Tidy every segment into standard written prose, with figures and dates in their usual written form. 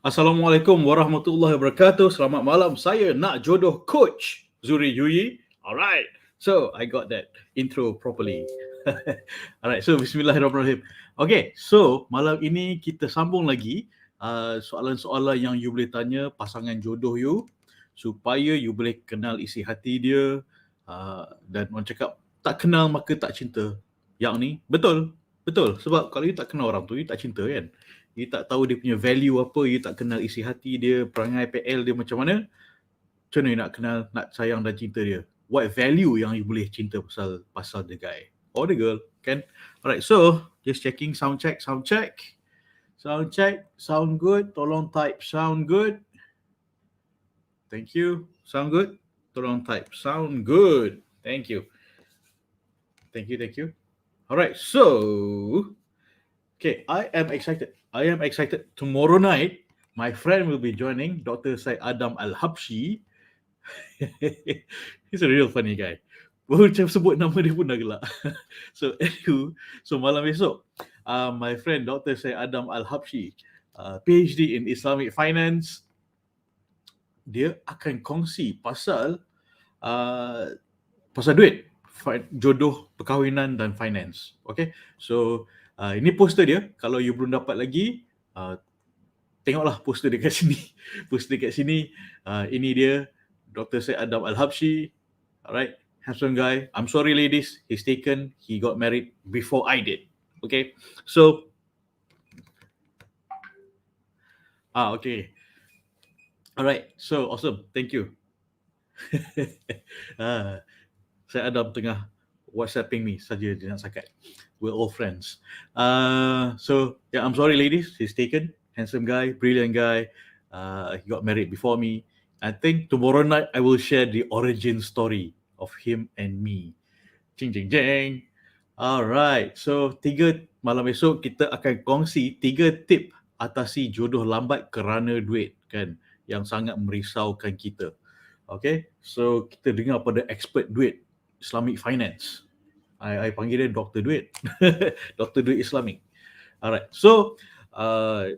Assalamualaikum warahmatullahi wabarakatuh. Selamat malam. Saya nak jodoh coach Zuhri. Alright. So I got that intro properly. Alright. So bismillahirrahmanirrahim. Okay. So malam ini kita sambung lagi soalan-soalan yang you boleh tanya pasangan jodoh you supaya you boleh kenal isi hati dia. Dan orang cakap tak kenal maka tak cinta. Yang ni betul. Sebab kalau you tak kenal orang tu, you tak cinta kan. You tak tahu dia punya value apa, you tak kenal isi hati dia, perangai PL dia macam mana you nak kenal, nak sayang dan cinta dia? What value yang you boleh cinta pasal the guy or the girl, kan? Alright, so just checking, sound check. Sound good. Tolong type sound good. Thank you. Sound good. Tolong type sound good. Thank you. Alright, so okay, I am excited. Tomorrow night, my friend will be joining, Dr. Syed Adam Al-Habshi. He's a real funny guy. Macam sebut nama dia pun dah gelak. So malam esok, my friend Dr. Syed Adam Al-Habshi, PhD in Islamic Finance, dia akan kongsi pasal duit, jodoh, perkahwinan dan finance. Okay, so ini poster dia. Kalau you belum dapat lagi, tengoklah poster dekat sini. Ini dia, Dr. Syed Adam Al-Habshi. Alright, handsome guy. I'm sorry ladies, he's taken. He got married before I did. Okay, so okay. Alright, so awesome. Thank you. Syed Adam tengah WhatsApping me saja, dia nak sakat. We're all friends. So yeah, I'm sorry ladies, he's taken. Handsome guy, brilliant guy. He got married before me. I think tomorrow night I will share the origin story of him and me. Jing. Alright, so malam esok kita akan kongsi 3 tip atasi jodoh lambat kerana duit, kan, yang sangat merisaukan kita. Okay, so kita dengar pada expert duit, Islamic Finance. I panggil dia Dr. Duit. Dr. Duit Islamic. Alright, so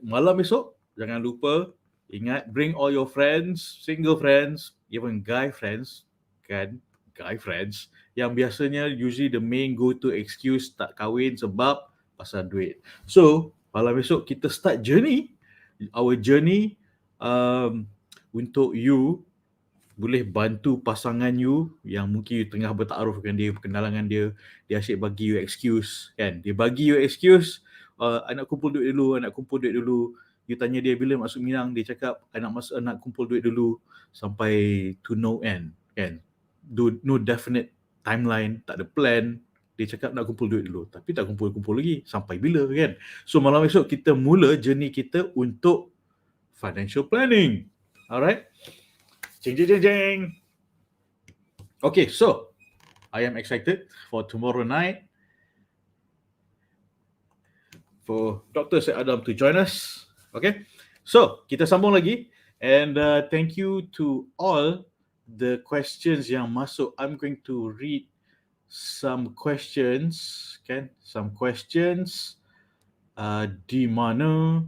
malam esok jangan lupa, ingat, bring all your friends, single friends, even guy friends, kan, guy friends yang biasanya usually the main go-to excuse tak kahwin sebab pasal duit. So malam esok kita start our journey untuk you boleh bantu pasangan you yang mungkin you tengah bertaaruf dengan dia, perkenalan dengan dia asyik bagi you excuse, kan. Dia bagi you excuse, I nak kumpul duit dulu. You tanya dia bila masuk Minang, dia cakap I nak kumpul duit dulu sampai to no end, kan. No definite timeline, tak ada plan. Dia cakap nak kumpul duit dulu, tapi tak kumpul lagi. Sampai bila, kan? So malam esok kita mula journey kita untuk financial planning. Alright? Jeng. Okay, so I am excited for tomorrow night for Dr. Syed Adam to join us. Okay, so kita sambung lagi, and thank you to all the questions yang masuk. I'm going to read some questions, kan? Some questions di mana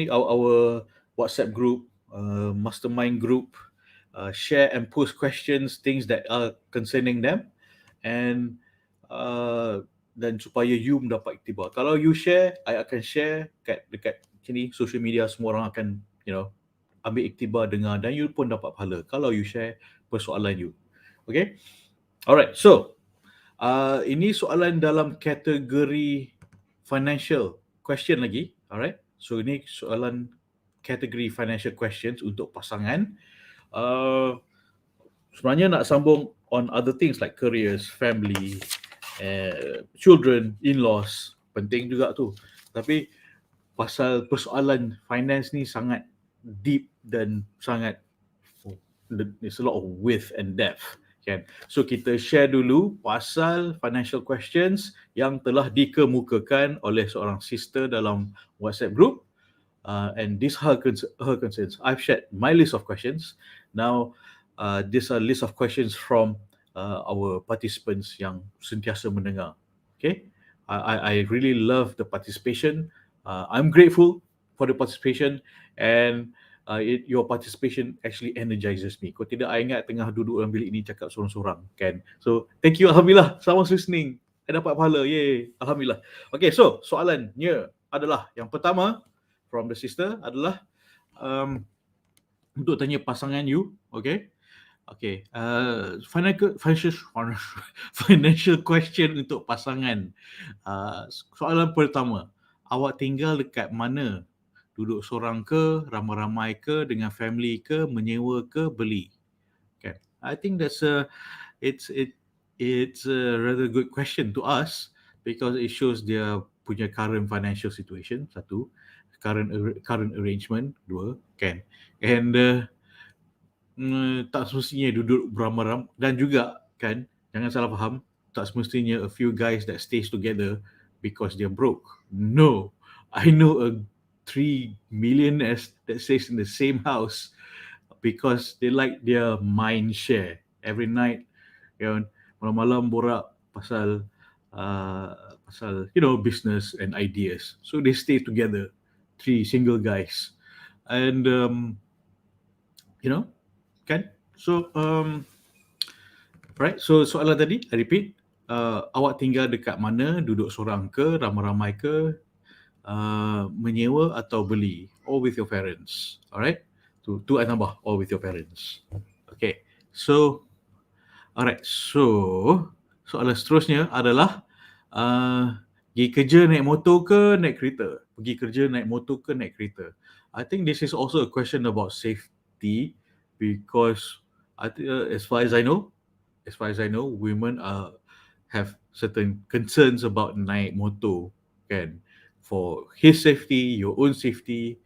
our WhatsApp group, mastermind group, share and post questions, things that are concerning them, and dan supaya you mendapat iktibar. Kalau you share, I akan share dekat sini, social media, semua orang akan ambil iktibar, dengar, dan you pun dapat pahala kalau you share persoalan you. Okay, alright, so ini soalan dalam kategori financial question lagi. Alright, so ini soalan kategori financial questions untuk pasangan. Sebenarnya nak sambung on other things like careers, family, children, in-laws, penting juga tu. Tapi pasal persoalan finance ni sangat deep dan sangat, there's a lot of width and depth, kan. So kita share dulu pasal financial questions yang telah dikemukakan oleh seorang sister dalam WhatsApp group. And this her concerns. I've shared my list of questions. Now, these are list of questions from our participants yang sentiasa mendengar. Okay, I really love the participation. I'm grateful for the participation, and your participation actually energizes me. Kalau tidak, I ingat tengah duduk dalam bilik ni cakap sorang-sorang, kan? So, thank you, Alhamdulillah. Someone's listening. I dapat pahala, yay. Alhamdulillah. Okay, so soalannya adalah, yang pertama from the sister adalah untuk tanya pasangan you, okay? Okay, financial question untuk pasangan. Soalan pertama, awak tinggal dekat mana? Duduk seorang ke, ramai-ramai ke, dengan family ke, menyewa ke, beli? Okay, I think it's a rather good question to ask, because it shows their punya current financial situation, satu, current arrangement, dua, kan? And tak semestinya duduk beramai-ramai, dan juga kan, jangan salah faham, tak semestinya a few guys that stays together because they're broke. No, I know a 3 millionaires that stays in the same house because they like their mind share. Every night, malam-malam borak pasal business and ideas. So they stay together, 3 single guys, and kan? So right, so soalan tadi, I repeat, awak tinggal dekat mana? Duduk seorang ke, ramai-ramai ke, menyewa atau beli? Or with your parents. Alright, tu I tambah, or with your parents. Okay, so alright, so soalan seterusnya adalah, pergi kerja naik motor ke naik kereta? Pergi kerja naik motor ke naik kereta? I think this is also a question about safety, because as far as I know, women have certain concerns about naik motor, kan? For his safety, your own safety.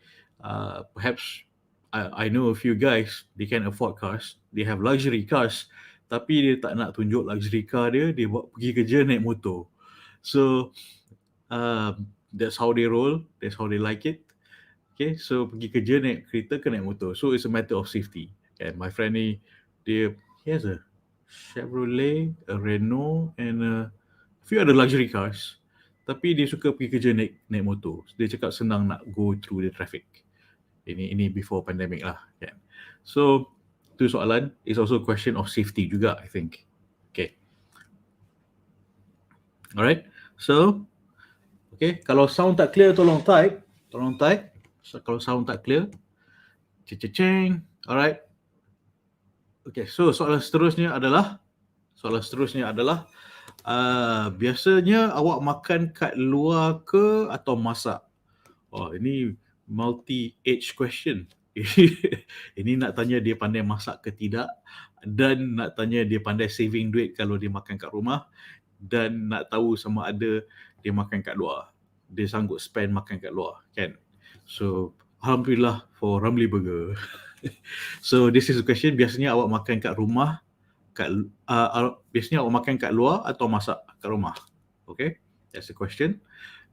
Perhaps I know a few guys, they can afford cars, they have luxury cars, tapi dia tak nak tunjuk luxury car dia pergi kerja naik motor. So that's how they roll, that's how they like it. Okay, so pergi kerja naik kereta ke naik motor. So it's a matter of safety. And my friend ni, he has a Chevrolet, a Renault, and a few other luxury cars. Tapi dia suka pergi kerja naik motor. Dia cakap senang nak go through the traffic. Ini before pandemic lah, kan. So tu soalan, is also a question of safety juga, I think. Okay. Alright. So, okay, kalau sound tak clear, tolong type. So, kalau sound tak clear, ceng. Alright. Okay, so soalan seterusnya adalah, biasanya awak makan kat luar ke atau masak? Oh, ini multi-age question. Ini nak tanya dia pandai masak ke tidak, dan nak tanya dia pandai saving duit kalau dia makan kat rumah, dan nak tahu sama ada dia makan kat luar, dia sanggup spend makan kat luar, kan? So, alhamdulillah for Ramly Burger. So, this is a question, biasanya awak makan kat rumah, biasanya awak makan kat luar atau masak kat rumah? Okay, that's the question.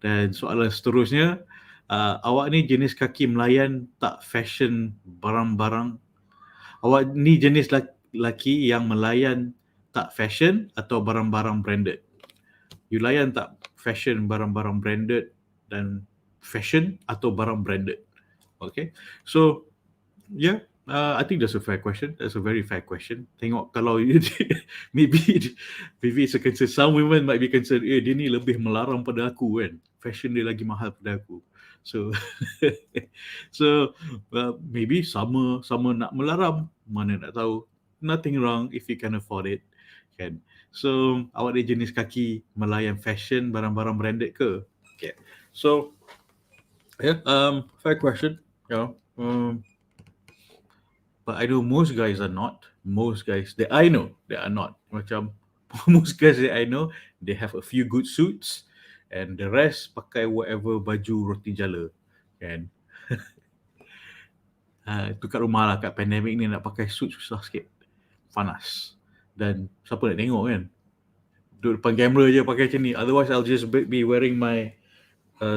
Dan soalan seterusnya, awak ni jenis kaki melayan tak fashion barang-barang? Awak ni jenis lelaki yang melayan tak fashion atau barang-barang branded? You layan tak fashion, barang-barang branded dan fashion, atau barang branded? Okay, so yeah, I think that's a fair question. That's a very fair question. Tengok kalau maybe it's a concern. Some women might be concerned, dia ni lebih melarang pada aku, kan? Fashion dia lagi mahal pada aku. So maybe sama nak melarang, mana nak tahu. Nothing wrong if you can afford it, kan? So awak ni jenis kaki melayan fashion, barang-barang branded ke? Okay, so yeah, fair question, but I know most guys are not. Most guys that I know, they are not. Macam most guys that I know, they have a few good suits, and the rest pakai whatever baju roti jala, kan? Tu kat rumah lah, kat pandemic ni nak pakai suit susah sikit, panas, dan siapa nak tengok, kan? Duduk depan kamera je pakai macam ni. Otherwise I'll just be wearing my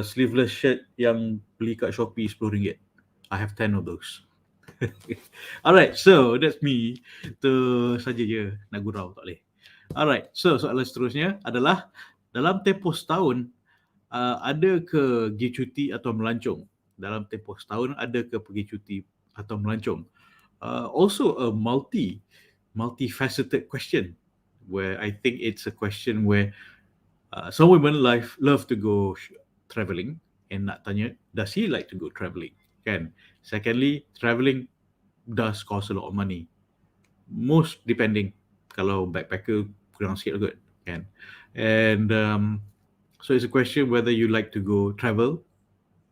sleeveless shirt yang beli kat Shopee RM10. I have 10 of those. Alright, so that's me. Tu saja je, nak gurau tak boleh. Alright, so soalan seterusnya adalah, dalam tempoh setahun, ada ke pergi cuti atau melancong? Dalam tempoh setahun, ada ke pergi cuti atau melancong? Also a multifaceted question, where I think it's a question where some women love to go traveling, and nak tanya, does he like to go traveling? Kan? Secondly, traveling does cost a lot of money. Most depending, kalau backpacker kurang sikit kot, kan? And so it's a question whether you like to go travel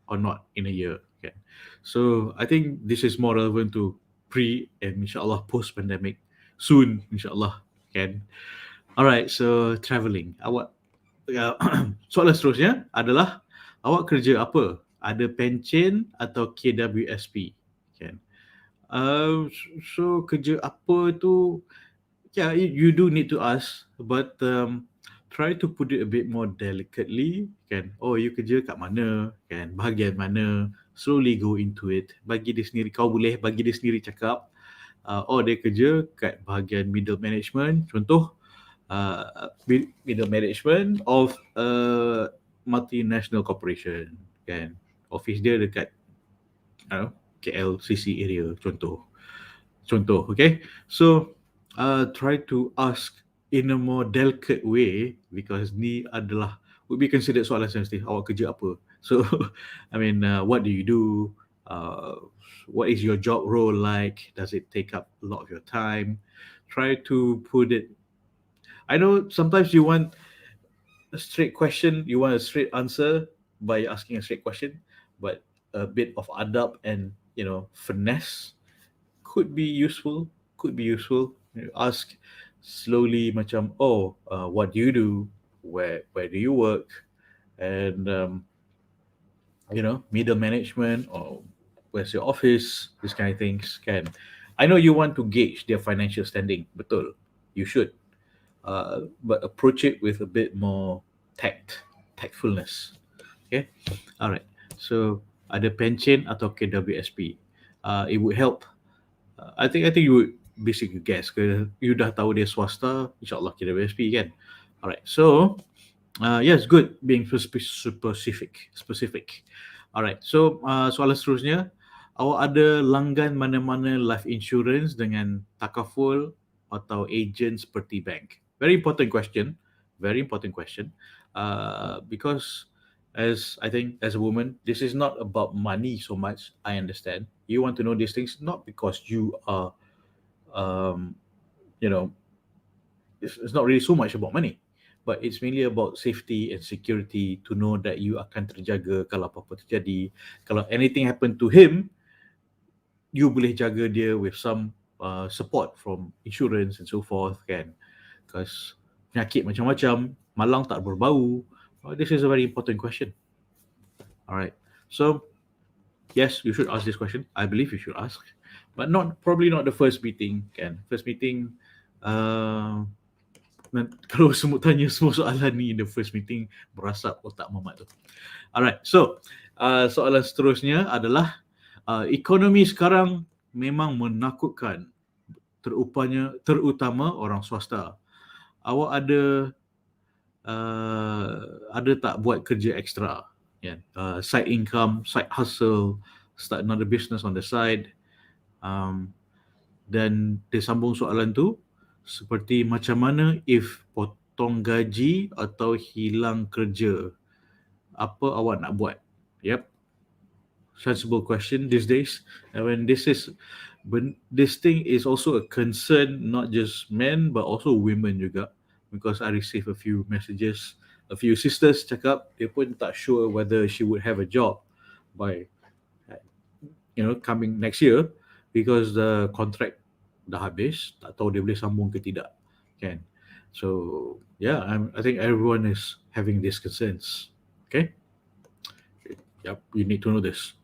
or not in a year, kan? So I think this is more relevant to pre and insyaAllah post pandemic soon, insyaAllah, kan? Alright, so traveling. Soalan seterusnya adalah, awak kerja apa? Ada pencen atau KWSP? Kan? So kerja apa tu, yeah, you do need to ask, but try to put it a bit more delicately, kan? Oh, you kerja kat mana, kan? Bahagian mana? Slowly go into it. Bagi dia sendiri, kau boleh bagi dia sendiri cakap, oh, dia kerja kat bahagian middle management, contoh, middle management of a multinational corporation, kan? Office dia dekat KLCC area, contoh, okay? So try to ask in a more delicate way, because ni adalah would be considered soalan sensitif. Awak kerja apa? So I mean, what do you do? What is your job role like? Does it take up a lot of your time? Try to put it, I know sometimes you want a straight question, you want a straight answer by asking a straight question, but a bit of adab and, finesse could be useful. Ask slowly, macam, oh, what do you do? Where do you work? And middle management, or where's your office? These kind of things. Can, I know you want to gauge their financial standing, betul, you should, but approach it with a bit more tactfulness. Okay, all right. So ada pension atau KWSP? It would help. I think you would basically guess, ke you dah tahu dia swasta, insyaAllah KWSP, kan? Alright, so yes, good being specific. Alright, so soalan seterusnya, awak ada langgan mana-mana life insurance dengan takaful atau agent seperti bank? Very important question, because I think as a woman, this is not about money so much. I understand you want to know these things, not because you are, it's not really so much about money, but it's mainly about safety and security, to know that you akan terjaga kalau apa-apa terjadi. Kalau anything happen to him, you boleh jaga dia with some support from insurance and so forth, kan? Because penyakit macam-macam, malang tak berbau. This is a very important question. Alright, so yes, you should ask this question. I believe you should ask, but probably not the first meeting, kan? First meeting, kalau semua tanya semua soalan ni in the first meeting, berasap otak mamat tu. Alright, so soalan seterusnya adalah, ekonomi sekarang memang menakutkan, terutama orang swasta. Awak ada tak buat kerja ekstra, side income, side hustle, start another business on the side? Dan dia sambung soalan tu, seperti macam mana if potong gaji atau hilang kerja, apa awak nak buat? Yep, sensible question these days. And when this thing is also a concern, not just men but also women juga, because I received a few messages, a few sisters cakap dia pun tak sure whether she would have a job by coming next year, because the contract dah habis, tak tahu dia boleh sambung ke tidak, kan? So yeah, I think everyone is having these concerns. Okay, yep, you need to know this.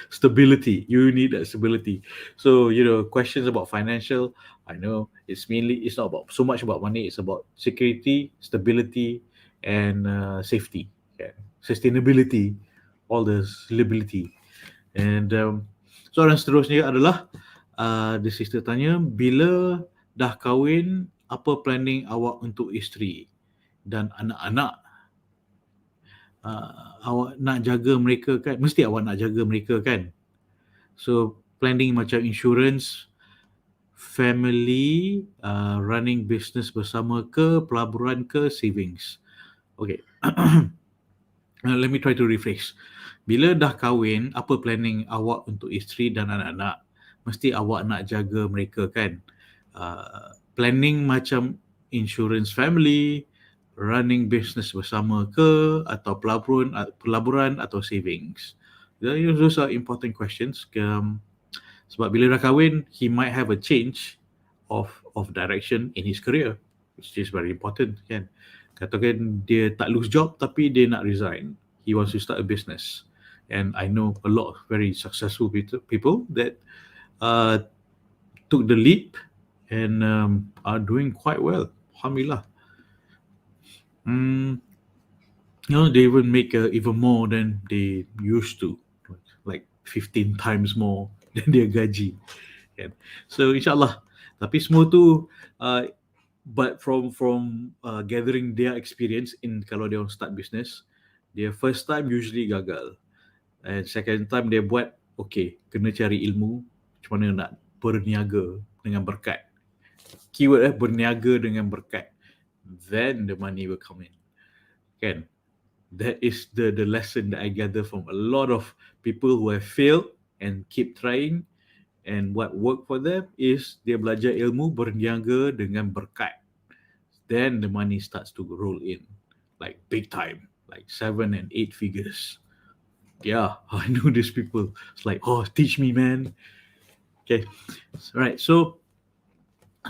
Stability, you need that stability. So questions about financial, I know it's not about so much about money, it's about security, stability, and safety, sustainability, all the stability. And soalan seterusnya adalah, the sister tanya, bila dah kahwin, apa planning awak untuk isteri dan anak-anak? awak nak jaga mereka kan, mesti awak nak jaga mereka kan. So planning macam insurance, family, running business bersama ke, pelaburan ke, savings. Okay. Let me try to rephrase. Bila dah kahwin, apa planning awak untuk isteri dan anak-anak? Mesti awak nak jaga mereka kan. Planning macam insurance family, running business bersama ke, atau pelaburan atau savings. Those are important questions. Sebab bila dah kahwin, he might have a change of direction in his career, which is very important kan. Katakan dia tak lose job tapi dia nak resign. He wants to start a business. And I know a lot of very successful people that took the leap and are doing quite well. Alhamdulillah. They even make even more than they used to, like 15 times more than their gaji. So insyaAllah. Tapi semua tu but from gathering their experience in kalau dia start business, their first time usually gagal, and second time dia buat okay, kena cari ilmu macam mana nak berniaga dengan berkat. Keyword berniaga dengan berkat, then the money will come in kan. That is the lesson that I gather from a lot of people who have failed and keep trying. And what worked for them is dia belajar ilmu berniaga dengan berkat. Then the money starts to roll in, like big time, like 7 and 8 figures. Yeah, I know these people. It's like, oh, teach me, man. Okay, right. So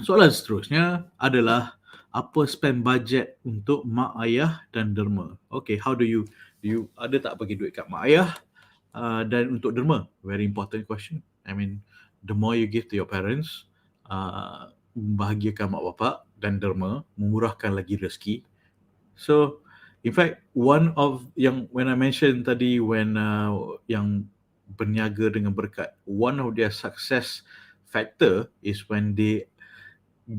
soalan seterusnya adalah apa spend budget untuk mak ayah dan derma? Okay, how do you ada tak bagi duit kat mak ayah dan untuk derma? Very important question. I mean, the more you give to your parents, membahagiakan mak bapak dan derma, memurahkan lagi rezeki. So, in fact, one of yang when I mentioned tadi when yang berniaga dengan berkat, one of their success factor is when they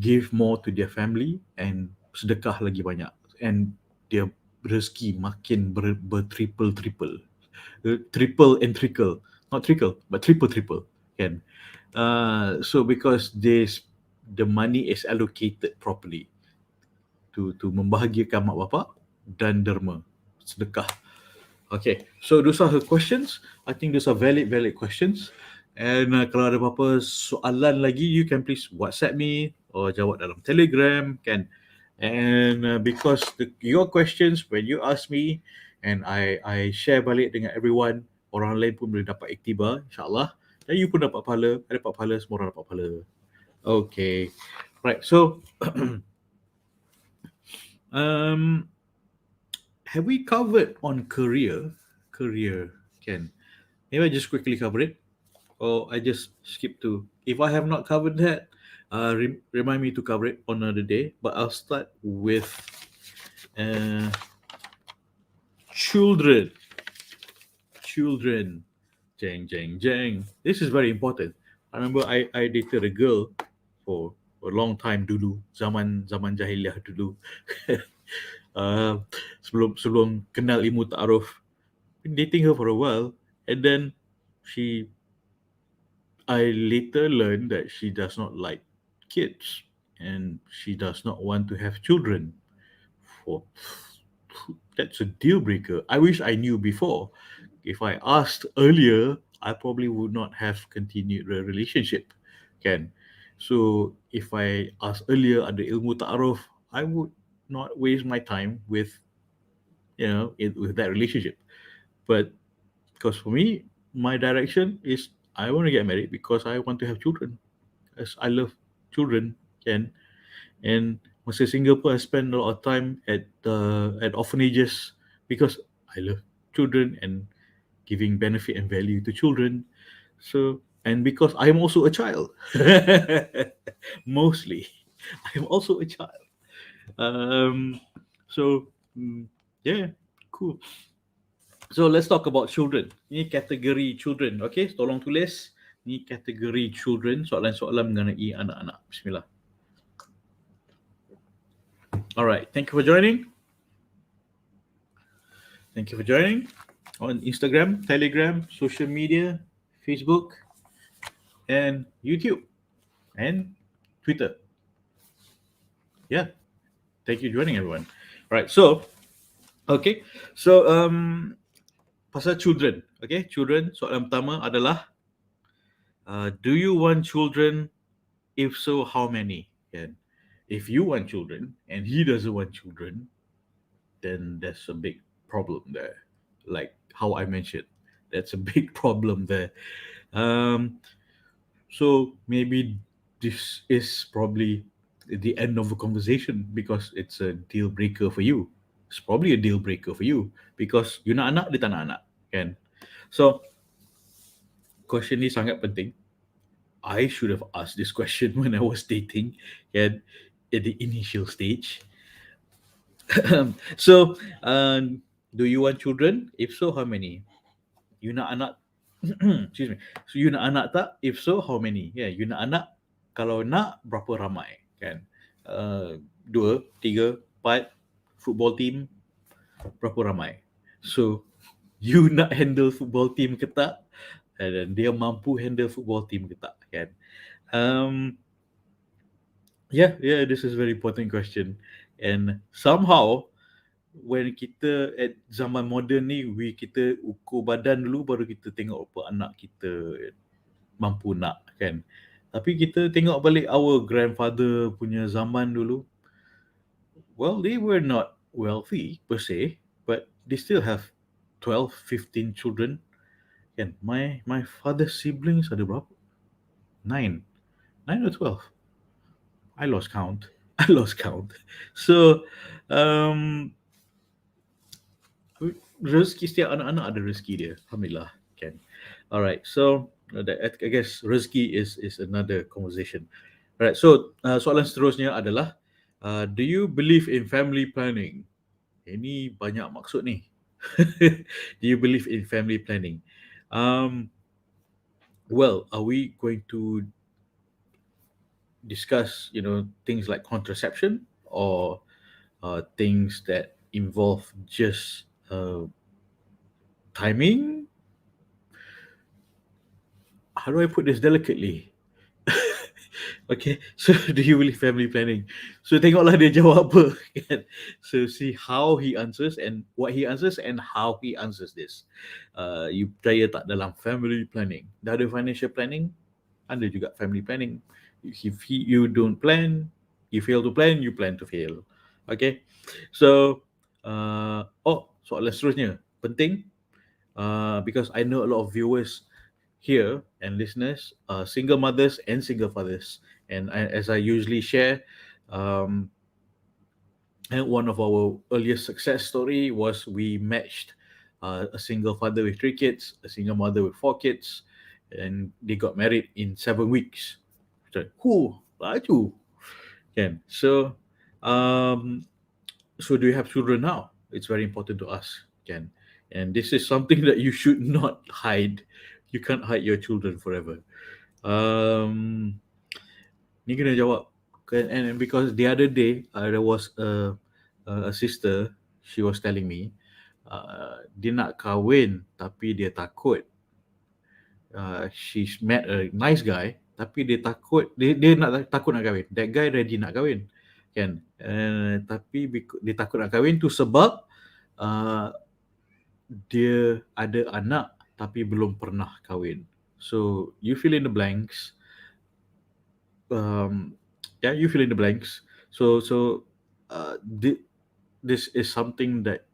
give more to their family and sedekah lagi banyak, and their rezeki makin bertriple triple and trickle, not trickle but triple kan. So because the money is allocated properly to membahagiakan mak bapak dan derma, sedekah. Okay, so those are her questions. I think those are valid questions. And kalau ada apa-apa soalan lagi, you can please WhatsApp me or jawab dalam Telegram kan. And because your questions when you ask me and I share balik dengan everyone, orang lain pun boleh dapat iktibar insyaAllah. Dan you pun dapat pahala, ada dapat pahala, semua orang dapat pahala. Okay, right. So have we covered on career can? Maybe I just quickly cover it, or I just skip to. If I have not covered that, remind me to cover it on another day. But I'll start with children. Jeng. This is very important. I remember I dated a girl for a long time dulu, zaman jahiliah dulu. Sebelum kenal ilmu ta'aruf, been dating her for a while, and then I later learned that she does not like kids and she does not want to have children. That's a deal breaker. I wish I knew before. If I asked earlier, I probably would not have continued the relationship. Kan? So if I asked earlier ada ilmu ta'aruf, I would not waste my time with with that relationship. But because for me, my direction is I want to get married because I want to have children. As I love children, and masa Singapore, I spend a lot of time at orphanages because I love children and giving benefit and value to children. So, and because I am also a child, mostly, I am also a child. Yeah, cool. So let's talk about children. Ni kategori children, okay? Tolong tulis. Ni kategori children, soalan-soalan mengenai anak-anak. Bismillah. Alright, thank you for joining. Thank you for joining on Instagram, Telegram, social media, Facebook, and YouTube, and Twitter. Yeah, thank you for joining everyone. Right, so okay, so pasal children, okay, children. Soalan pertama adalah, do you want children? If so, how many? And if you want children and he doesn't want children, then there's a big problem there. Like how I mentioned, that's a big problem there. Um, so maybe this is probably the end of the conversation because it's a deal breaker for you. It's probably a deal breaker for you because you nak anak, dia tak nak anak, kan? So question ni sangat penting. I should have asked this question when I was dating, kan, at the initial stage. So, do you want children? If so, how many? You nak anak? Excuse me. So you nak anak tak? If so, how many? Yeah, you nak anak? Kalau nak, berapa ramai? Kan? Dua, tiga, empat, football team, berapa ramai? So, you nak handle football team ke tak? Dan dia mampu handle football team ke tak? Kan? Yeah, this is a very important question. And somehow, when kita at zaman moden ni, kita ukur badan dulu, baru kita tengok apa anak kita mampu nak, kan. Tapi kita tengok balik our grandfather punya zaman dulu, well, they were not wealthy per se, but they still have 12, 15 children, kan. My father's siblings ada berapa? 9 or 12. I lost count. So, rezeki setiap anak-anak ada rezeki dia. Alhamdulillah, kan. Alright, so I guess rezeki is another conversation. Alright, so soalan seterusnya adalah, do you believe in family planning? Ini banyak maksud ni. Do you believe in family planning? Well, are we going to discuss, things like contraception or things that involve just timing? How do I put this delicately? Okay, so do you believe family planning? So tengoklah dia jawab apa, kan? So see how he answers and what he answers and how he answers this. You percaya tak dalam family planning? Dah ada financial planning, ada juga family planning. If you don't plan, you fail to plan, you plan to fail. Okay, so soalan seterusnya penting, because I know a lot of viewers here and listeners, single mothers and single fathers, and as I usually share, and one of our earliest success story was we matched a single father with 3 kids, a single mother with 4 kids, and they got married in 7 weeks. So, laju, kan? So, so do you have children now? It's very important to ask, kan? And this is something that you should not hide. You can't hide your children forever. Ni kena jawab, kan? And because the other day there was a sister, she was telling me, dia nak kahwin tapi dia takut. She's met a nice guy tapi dia takut, dia takut nak kahwin. That guy ready nak kahwin, kan? Tapi dia takut nak kahwin tu sebab dia ada anak tapi belum pernah kahwin. So you fill in the blanks. You fill in the blanks. So this is something that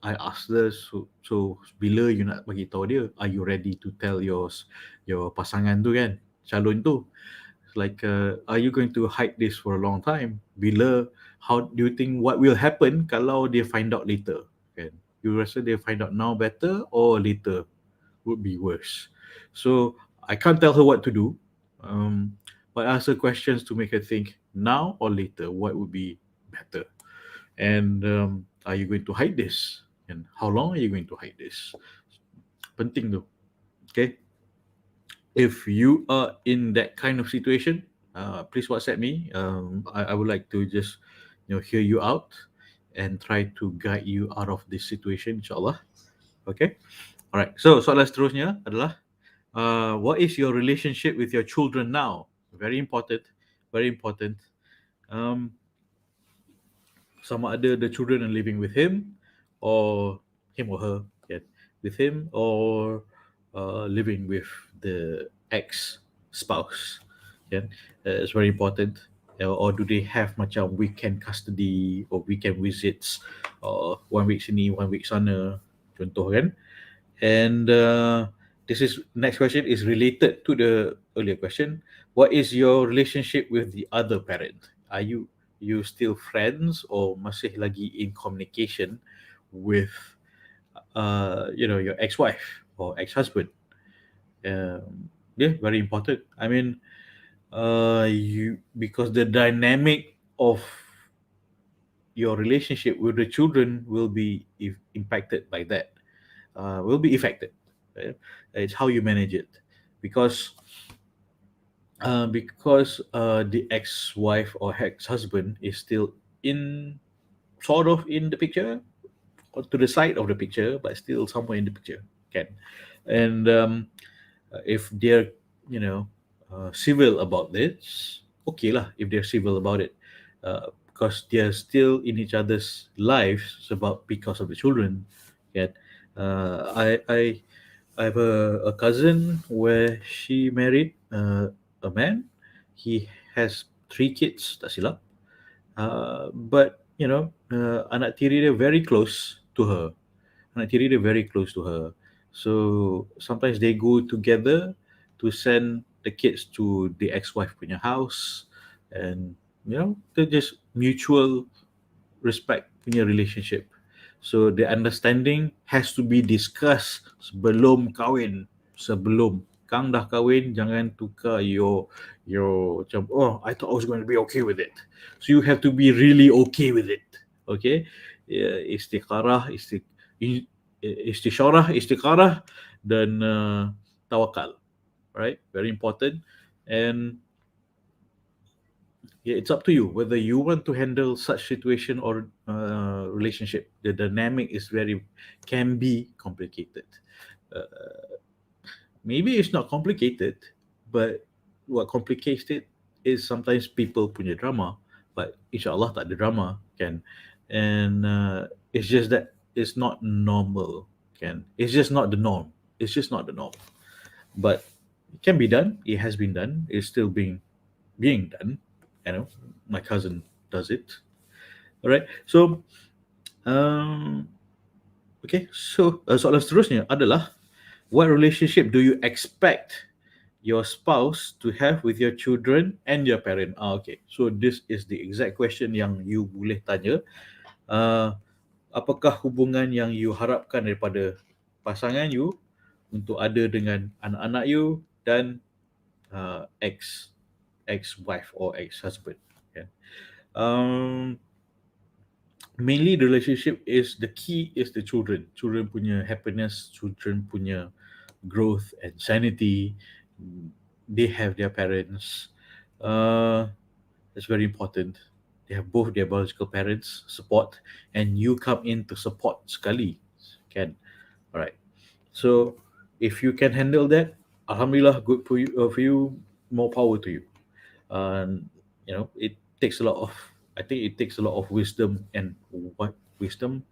I asked her. So bila you nak bagi tahu dia, are you ready to tell your pasangan tu, kan, calon tu, like are you going to hide this for a long time? How do you think what will happen kalau they find out later, kan? You rasa they find out now better or later would be worse? So I can't tell her what to do, but I ask her questions to make her think now or later what would be better. And are you going to hide this? And how long are you going to hide this? Penting tu. Okay. If you are in that kind of situation, please WhatsApp me. I would like to just hear you out. and try to guide you out of this situation, insyaAllah. Okay. Alright. So soalan seterusnya adalah, what is your relationship with your children now? Very important. Very important. Um, sama ada the children are living with him or him or her, yeah, with him or living with the ex spouse, yeah. It's very important. Or do they have macam weekend custody or weekend visits, or 1 week sini 1 week sana, contoh kan. And this is next question is related to the earlier question. What is your relationship with the other parent? Are you still friends or masih lagi in communication with your ex-wife or ex-husband? Yeah, very important. I mean, you because the dynamic of your relationship with the children will be impacted by that. Will be affected. Right? It's how you manage it, because the ex-wife or ex-husband is still in sort of in the picture or to the side of the picture, but still somewhere in the picture. Can and if they're you know civil about this, okay lah. If they're civil about it, because they're still in each other's lives about because of the children. Yeah, I have a cousin where she married a man. He has 3 kids, tak silap. But anak tiri dia very close to her. Anak tiri dia very close to her. So sometimes they go together to send the kids to the ex-wife punya house, and they're just mutual respect punya relationship. So the understanding has to be discussed sebelum kahwin. Sebelum kang dah kahwin, jangan tukar your macam, oh, I thought I was going to be okay with it. So you have to be really okay with it. Okay, yeah, istisyarah, istiqarah, dan tawakal. Right, very important. And yeah, it's up to you whether you want to handle such situation or relationship. The dynamic is can be complicated. Maybe it's not complicated, but what complicates it is sometimes people punya drama, but insyaAllah tak ada drama, kan. And it's just that it's not normal, kan. It's just not the norm. It's just not the norm. But it can be done. It has been done. It's still being done. My cousin does it. All right. So, okay. So soalan seterusnya adalah, what relationship do you expect your spouse to have with your children and your parent? Okay. So this is the exact question yang you boleh tanya. Apakah hubungan yang you harapkan daripada pasangan you untuk ada dengan anak-anak you dan ex-wife or ex-husband? Yeah. Mainly the relationship is the key is the children. Children punya happiness, children punya growth and sanity. They have their parents. It's very important. They have both their biological parents support, and you come in to support sekali. Can. Alright. So if you can handle that, alhamdulillah, good for you, more power to you. It takes a lot of, I think it takes a lot of wisdom and wisdom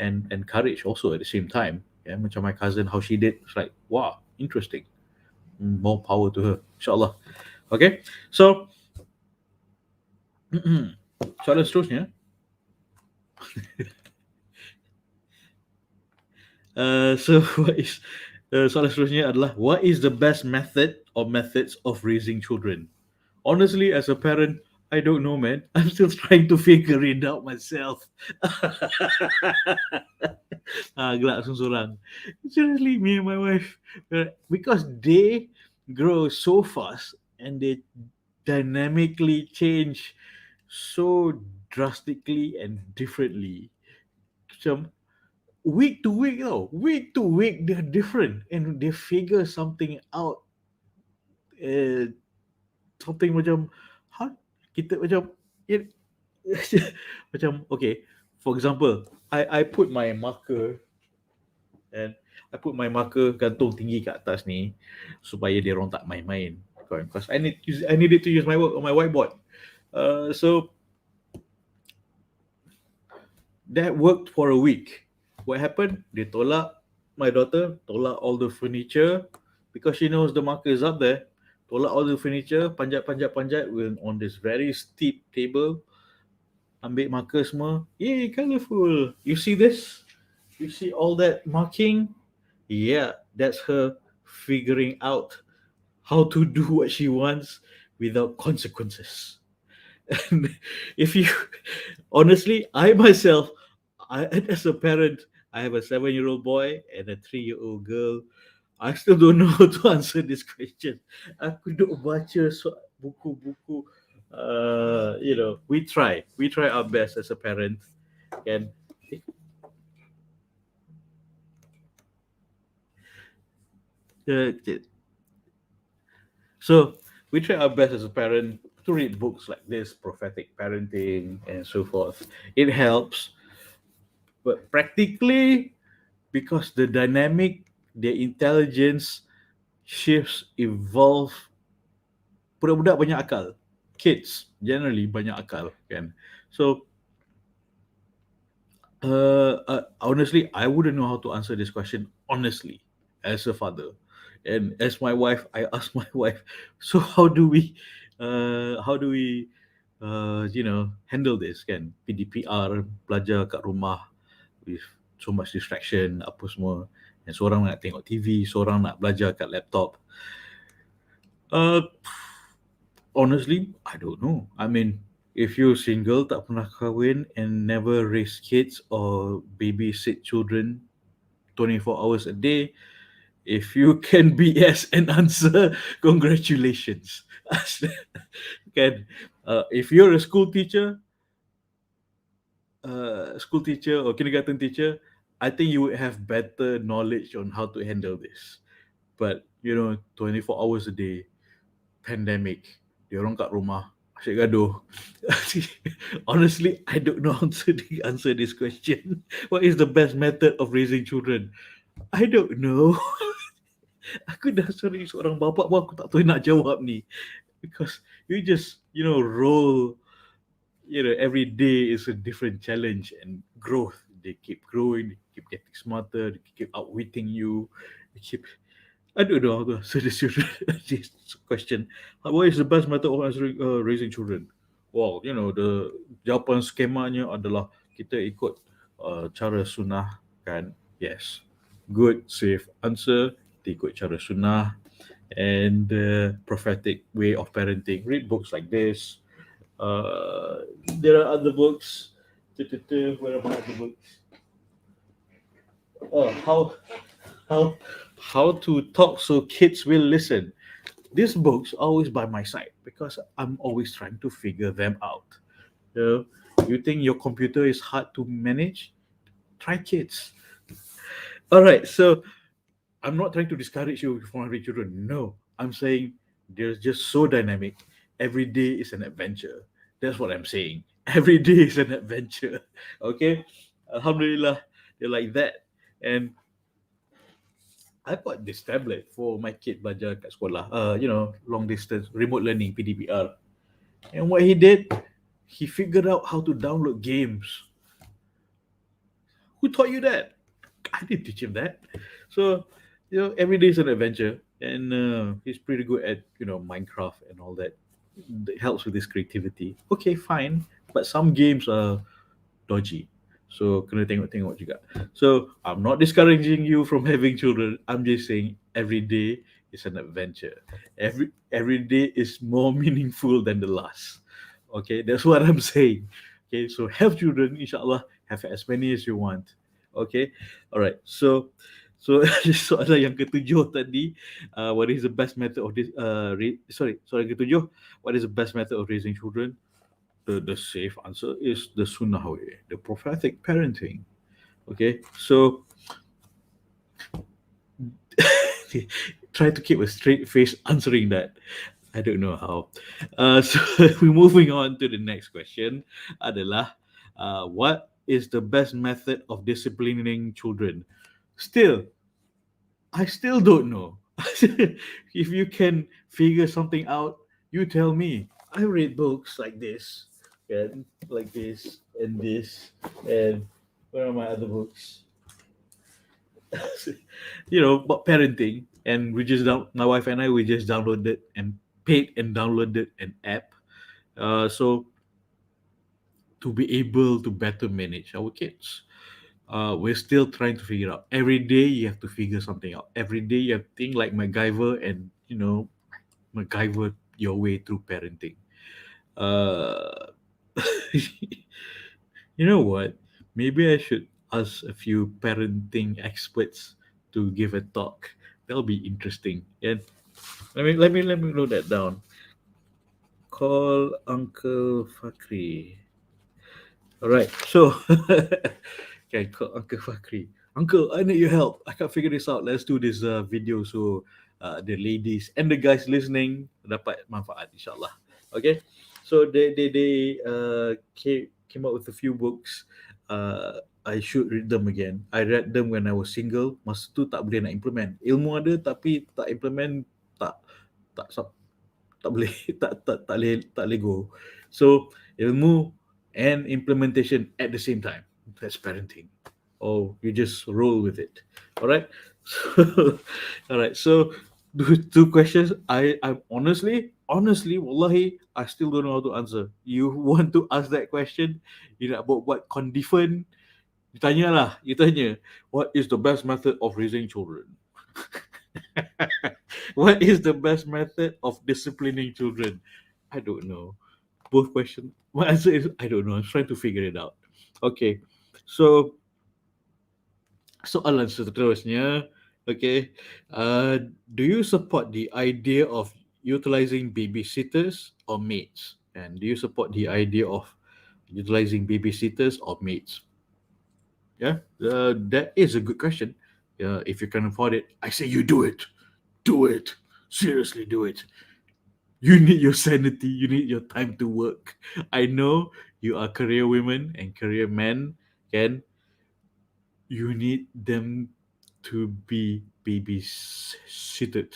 and courage also at the same time. Yeah, macam my cousin, how she did, it's like, wow, interesting. More power to her, insyaAllah. Okay, so soalan seterusnya. So what is soalan seterusnya adalah, what is the best method or methods of raising children? Honestly, as a parent, I don't know, man. I'm still trying to figure it out myself. Gelak sorang. Seriously, me and my wife, because they grow so fast and they dynamically change so drastically and differently. Macam week to week they're different, and they figure something out. Something macam, kita macam, macam, okay, For example, I put my marker, and I put my marker gantung tinggi kat atas ni supaya dia orang tak main-main. Because I needed to use my work on my whiteboard. So that worked for a week. What happened? They tolak, my daughter tolak all the furniture because she knows the marker is up there. Tolak all the furniture, panjat on this very steep table. Ambil marker semua. Yay, colorful. You see this? You see all that marking? Yeah, that's her figuring out how to do what she wants without consequences. And if you, honestly, I myself, as a parent, I have a 7-year-old boy and a 3-year-old girl. I still don't know how to answer this question. Aku duk baca buku-buku. We try our best as a parent. And so we try our best as a parent to read books like this, prophetic parenting, and so forth. It helps, but practically, because the dynamic, the intelligence shifts, evolve. Budak-budak banyak akal. Kids generally banyak akal, kan? So honestly, I wouldn't know how to answer this question honestly as a father. And as my wife, I asked my wife, so how do we handle this, kan? PDPR, belajar kat rumah with so much distraction, apa semua. And seorang nak tengok TV, seorang nak belajar kat laptop. Honestly, I don't know. I mean, if you're single, tak pernah kahwin, and never raise kids or babysit children 24 hours a day, if you can BS and answer, congratulations. Kan? If you're a school teacher or kindergarten teacher, I think you would have better knowledge on how to handle this. But 24 hours a day, pandemic, dia orang kat rumah, asyik gaduh. Honestly, I don't know how to answer this question. What is the best method of raising children? I don't know. Aku dah sorry seorang bapa pun aku tak tahu nak jawab ni. Because you just, roll, every day is a different challenge and growth. They keep growing, they keep getting smarter, they keep outwitting you, they keep, I don't know how to answer this question. What is the best method of answering, raising children? Well, the jawapan skemanya adalah kita ikut cara sunnah, kan? Yes. Good, safe answer. Kita ikut cara sunnah and the prophetic way of parenting. Read books like this. There are other books. Where are my other books? How to talk so kids will listen. These books are always by my side because I'm always trying to figure them out. You think your computer is hard to manage? Try kids. All right, so I'm not trying to discourage you from having children. No, I'm saying they're just so dynamic. Every day is an adventure. That's what I'm saying. Every day is an adventure. Okay? Alhamdulillah, they're like that. And I bought this tablet for my kid belajar kat sekolah. Long distance, remote learning, PDPR. And what he did, he figured out how to download games. Who taught you that? I didn't teach him that. So, every day is an adventure. And he's pretty good at, Minecraft and all that. It helps with his creativity. Okay, fine. But some games are dodgy. So, kena tengok-tengok juga. So, I'm not discouraging you from having children. I'm just saying every day is an adventure. Every day is more meaningful than the last. Okay, that's what I'm saying. Okay, so have children, inshallah, have as many as you want. Okay, all right. So soalan yang ketujuh tadi, what is the best method of this? Soalan ketujuh, what is the best method of raising children? The safe answer is the sunnah way, the prophetic parenting. Okay, so try to keep a straight face answering that. I don't know how. So we're moving on to the next question. Adalah, what is the best method of disciplining children? Still, I still don't know. If you can figure something out, you tell me. I read books like this, and like this, and where are my other books? About parenting, and my wife and I, we just downloaded and paid and downloaded an app. So to be able to better manage our kids. We're still trying to figure out. Every day you have to figure something out. Every day you have to think like MacGyver and MacGyver your way through parenting. Uh, you know what? Maybe I should ask a few parenting experts to give a talk. That'll be interesting. And let me note that down. Call Uncle Fakri. All right. So, okay, call Uncle Fakri. Uncle, I need your help. I can't figure this out. Let's do this video so the ladies and the guys listening dapat manfaat, insyaAllah. Okay. So they came up with a few books. I should read them again. I read them when I was single. Masa tu tak boleh nak implement. Ilmu ada tapi tak implement, tak tak tak boleh tak boleh go. So ilmu and implementation at the same time. That's parenting. Oh, you just roll with it. All right. So, all right. So two questions. I honestly, wallahi, I still don't know how to answer. You want to ask that question? You nak buat condition? You tanya. What is the best method of raising children? What is the best method of disciplining children? I don't know. Both questions. My answer is I don't know. I'm trying to figure it out. Okay. So soalan seterusnya. Okay. Do you support the idea of utilizing babysitters or maids? And do you support the idea of utilizing babysitters or maids? Yeah. That is a good question. If you can afford it, I say you do it. Do it. Seriously, do it. You need your sanity. You need your time to work. I know you are career women and career men. Can you need them to be babysat?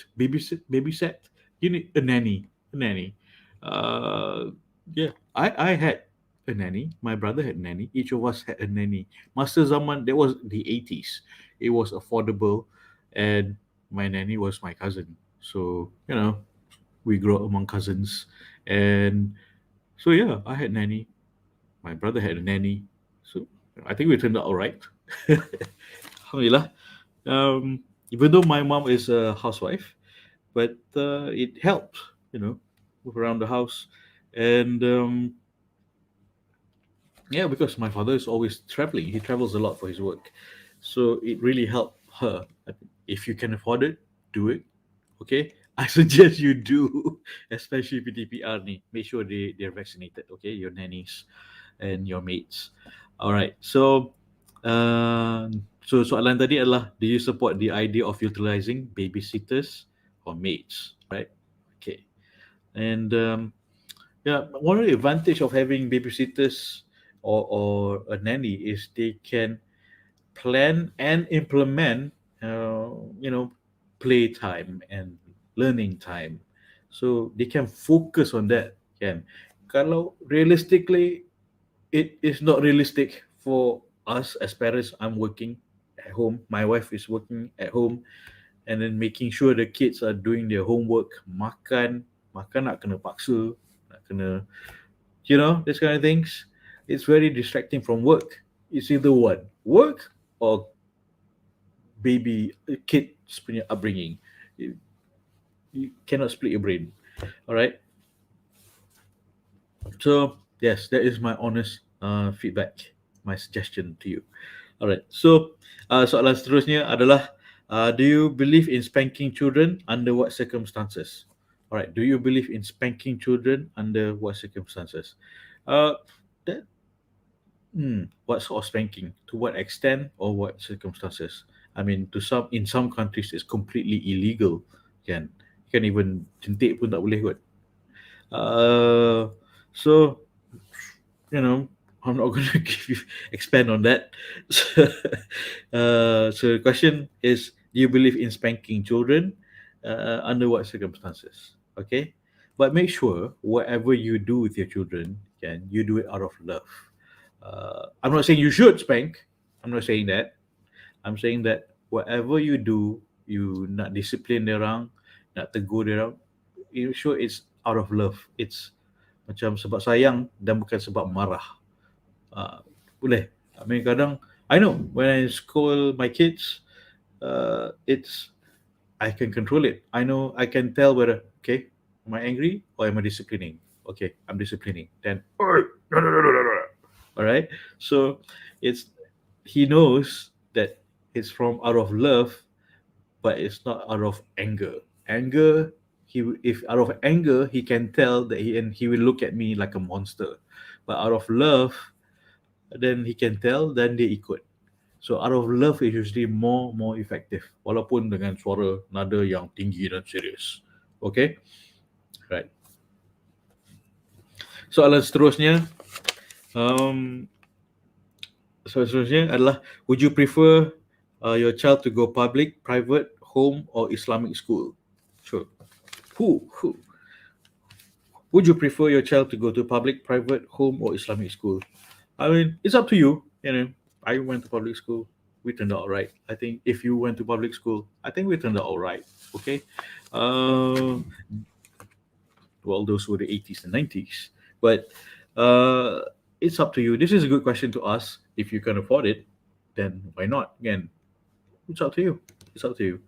You need a nanny. A nanny. Uh, yeah. I had a nanny. My brother had a nanny. Each of us had a nanny. Master Zaman. That was the 80s. It was affordable, and my nanny was my cousin. So we grew up among cousins, and so yeah, I had nanny. My brother had a nanny, so I think we turned out all right. Alhamdulillah. Even though my mom is a housewife, but it helps, move around the house, and yeah, because my father is always traveling. He travels a lot for his work, so it really helped her. If you can afford it, do it. Okay, I suggest you do, especially PTPR ni. Make sure they're vaccinated. Okay, your nannies and your mates. All right. So soalan tadi adalah, do you support the idea of utilizing babysitters or maids? Right. Okay. And yeah, one of the advantage of having babysitters or a nanny is they can plan and implement, playtime and learning time. So they can focus on that. Kalau realistically, it is not realistic for us as parents. I'm working at home. My wife is working at home, and then making sure the kids are doing their homework, makan nak kena paksa, nak kena, this kind of things. It's very distracting from work. It's either one, work or kids punya upbringing. You cannot split your brain. All right. So yes, that is my honest feedback, my suggestion to you. All right. So soalan seterusnya adalah, do you believe in spanking children? Under what circumstances? All right. Do you believe in spanking children? Under what circumstances? That what sort of spanking? To what extent or what circumstances? I mean, in some countries it's completely illegal. You can even jentik pun tak boleh kot. So, you know, I'm not going to expand on that. So the question is, do you believe in spanking children? Under what circumstances? Okay, but make sure whatever you do with your children, you do it out of love. I'm not saying you should spank. I'm not saying that. I'm saying that whatever you do, you nak discipline dia orang, nak tegur dia orang, you sure it's out of love. It's macam sebab sayang dan bukan sebab marah. Boleh. I mean, kadang, I know when I scold my kids, it's, I can control it. I know I can tell whether, okay, am I angry or am I disciplining? Okay, I'm disciplining. Then, all right. So it's, he knows that it's from out of love, but it's not out of anger. Anger, if out of anger, he can tell that he will look at me like a monster. But out of love, then he can tell, then dia ikut. So out of love is usually more effective, walaupun dengan suara nada yang tinggi dan serius. Okay, right. Soalan seterusnya, adalah, would you prefer your child to go public, private, home, or Islamic school? Sure. Who? Would you prefer your child to go to public, private, home, or Islamic school? I mean, it's up to you. You know, I went to public school. We turned out all right. I think if you went to public school, I think we turned out all right. Okay. Well, those were the 80s and 90s. But it's up to you. This is a good question to ask. If you can afford it, then why not? Again, it's up to you. It's up to you.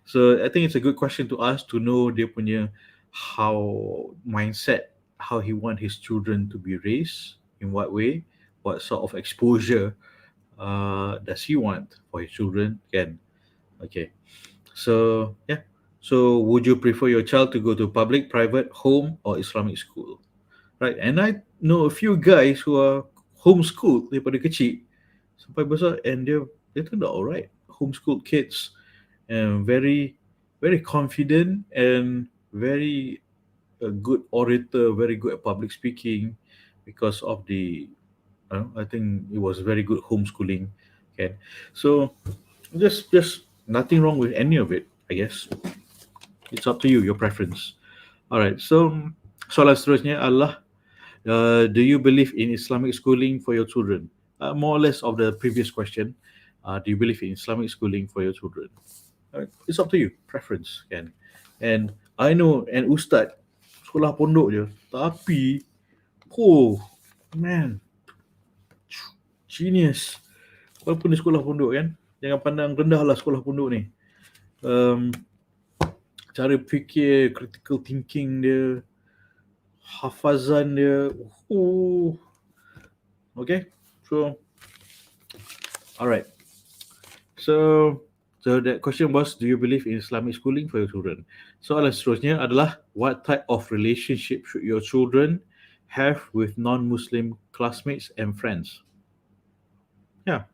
So I think it's a good question to ask, to know dia punya how mindset, how he want his children to be raised, in what way, what sort of exposure does he want for his children. Again, okay. So yeah. So would you prefer your child to go to public, private, home, or Islamic school? Right. And I know a few guys who are homeschooled daripada kecil sampai besar, and they turned out alright. Homeschooled kids, and very confident, and very good orator, very good at public speaking, because of the, I think it was very good homeschooling. Okay, so just nothing wrong with any of it, I guess. It's up to you, your preference. Alright, so soalan seterusnya adalah, do you believe in Islamic schooling for your children? More or less of the previous question. Do you believe in Islamic schooling for your children? It's up to you, preference kan. And I know an ustaz sekolah pondok je, tapi man, genius. Walaupun dia sekolah pondok kan, jangan pandang rendah lah sekolah pondok ni. Cara fikir, critical thinking dia, hafazan dia, okay. So alright, so that question was, do you believe in Islamic schooling for your children? Soalan seterusnya adalah, what type of relationship should your children have with non-Muslim classmates and friends? Yeah,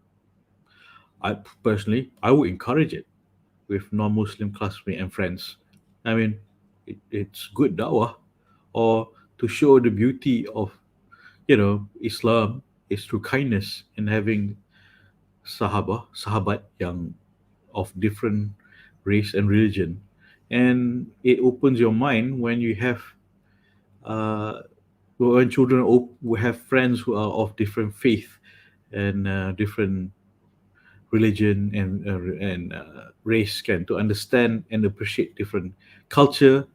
I personally would encourage it with non-Muslim classmates and friends. I mean, it's good dawah, or to show the beauty of, Islam is through kindness, and having sahabat yang of different race and religion. And it opens your mind when you have when children will have friends who are of different faith and different religion and race, to understand and appreciate different culture,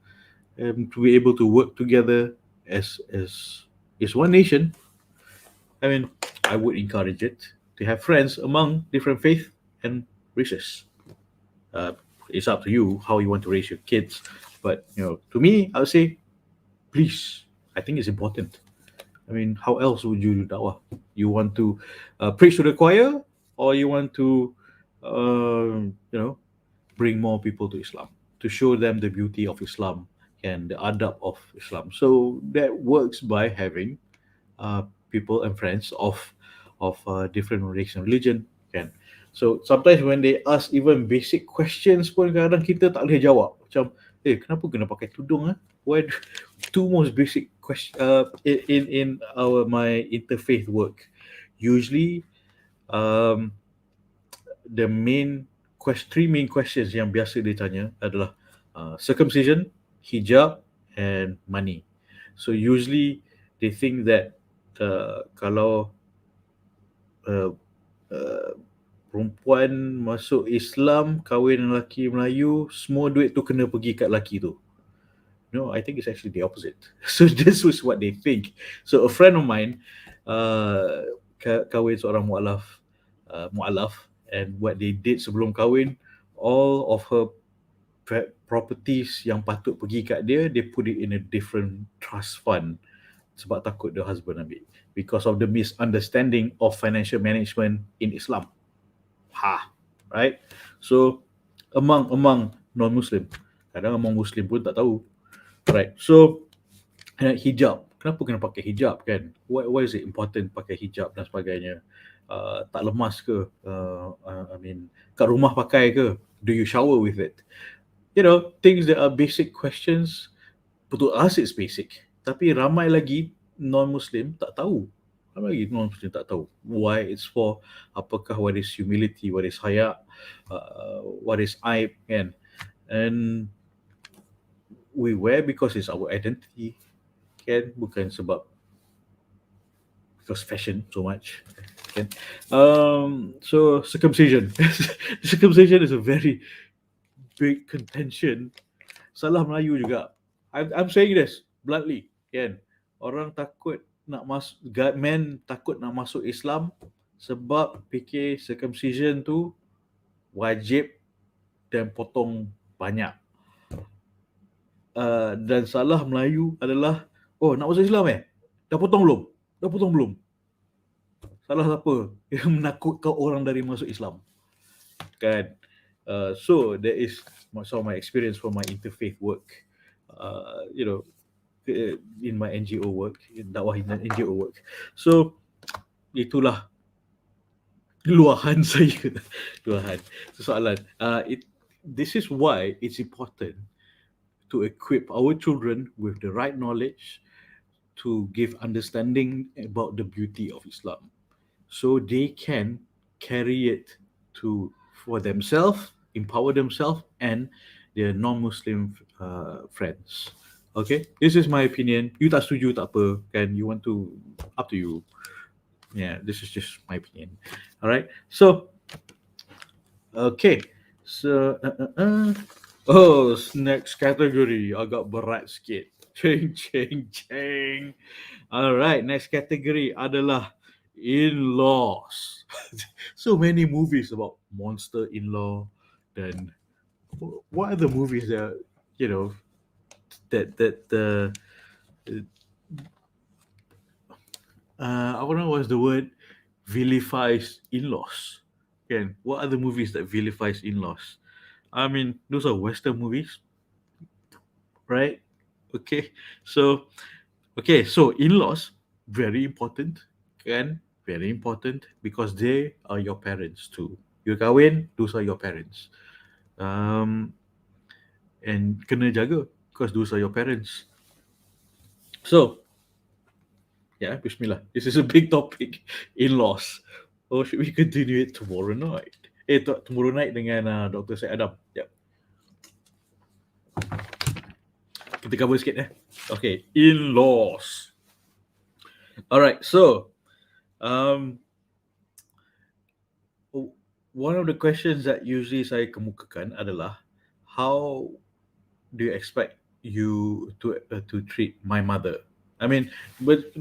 and to be able to work together as one nation. I mean, I would encourage it to have friends among different faith and races. It's up to you how you want to raise your kids, but to me, I would say, please. I think it's important. I mean, how else would you do dawah? You want to preach to the choir, or you want to, bring more people to Islam, to show them the beauty of Islam and the adab of Islam. So that works by having people and friends of different race and religion. Kan? So sometimes when they ask even basic questions pun, kadang kita tak boleh jawab. Macam, kenapa kena pakai tudung? Why? Two most basic question in my interfaith work. usually the three main questions yang biasa ditanya adalah circumcision, hijab, and money. So usually they think that kalau perempuan masuk Islam, kahwin dengan lelaki Melayu, semua duit tu kena pergi kat lelaki tu. No, I think it's actually the opposite. So this was what they think. So a friend of mine kahwin seorang mu'alaf, and what they did sebelum kahwin, all of her properties yang patut pergi kat dia, they put it in a different trust fund sebab takut the husband ambil, because of the misunderstanding of financial management in Islam. Right? So among non-Muslim, kadang among Muslim pun tak tahu. Right? So hijab, kenapa kena pakai hijab kan? Why is it important pakai hijab dan sebagainya? Tak lemas ke? I mean, kat rumah pakai ke? Do you shower with it? You know, things that are basic questions. To us it's basic, tapi ramai lagi non-Muslim tak tahu. Ramai lagi non-Muslim tak tahu why it's for, apakah what is humility, what is haya, what is aib kan. And we wear because it's our identity kan, bukan sebab because fashion so much kan. So circumcision circumcision is a very big contention. Salah Melayu juga. I'm saying this bluntly kan. Orang takut nak men takut nak masuk Islam sebab fikir circumcision tu wajib dan potong banyak. Dan salah Melayu adalah, oh nak masuk Islam dah potong belum? Dah potong belum? Salah siapa yang menakutkan orang dari masuk Islam kan. So there is some of my experience from my interfaith work, you know, in my NGO work, in dakwah in NGO work. So itulah luahan saya. Luahan soalan. This is why it's important to equip our children with the right knowledge to give understanding about the beauty of Islam, so they can carry it for themselves, empower themselves and their non-Muslim friends. Okay, this is my opinion. You tak setuju tak apa kan? You want to, up to you. Yeah, this is just my opinion. All right. So, okay. So, next category agak berat sikit. Cheng. All right, next category adalah in-laws. So many movies about monster in-law. Then what are the movies that, you know, that I don't know what's the word, vilifies in-laws. Again, what are the movies that vilifies in-laws? I mean, those are Western movies, right? Okay, so in-laws, very important, kan? Very important because they are your parents too. You kahwin, those are your parents. And kena jaga because those are your parents. So, yeah, bismillah. This is a big topic, in-laws. Or should we continue it tomorrow night? Tomorrow night dengan Dr. Syed Adam. Yep. Kita cover sikit Okay, in-laws. Alright, so one of the questions that usually saya kemukakan adalah, how do you expect you to treat my mother? I mean,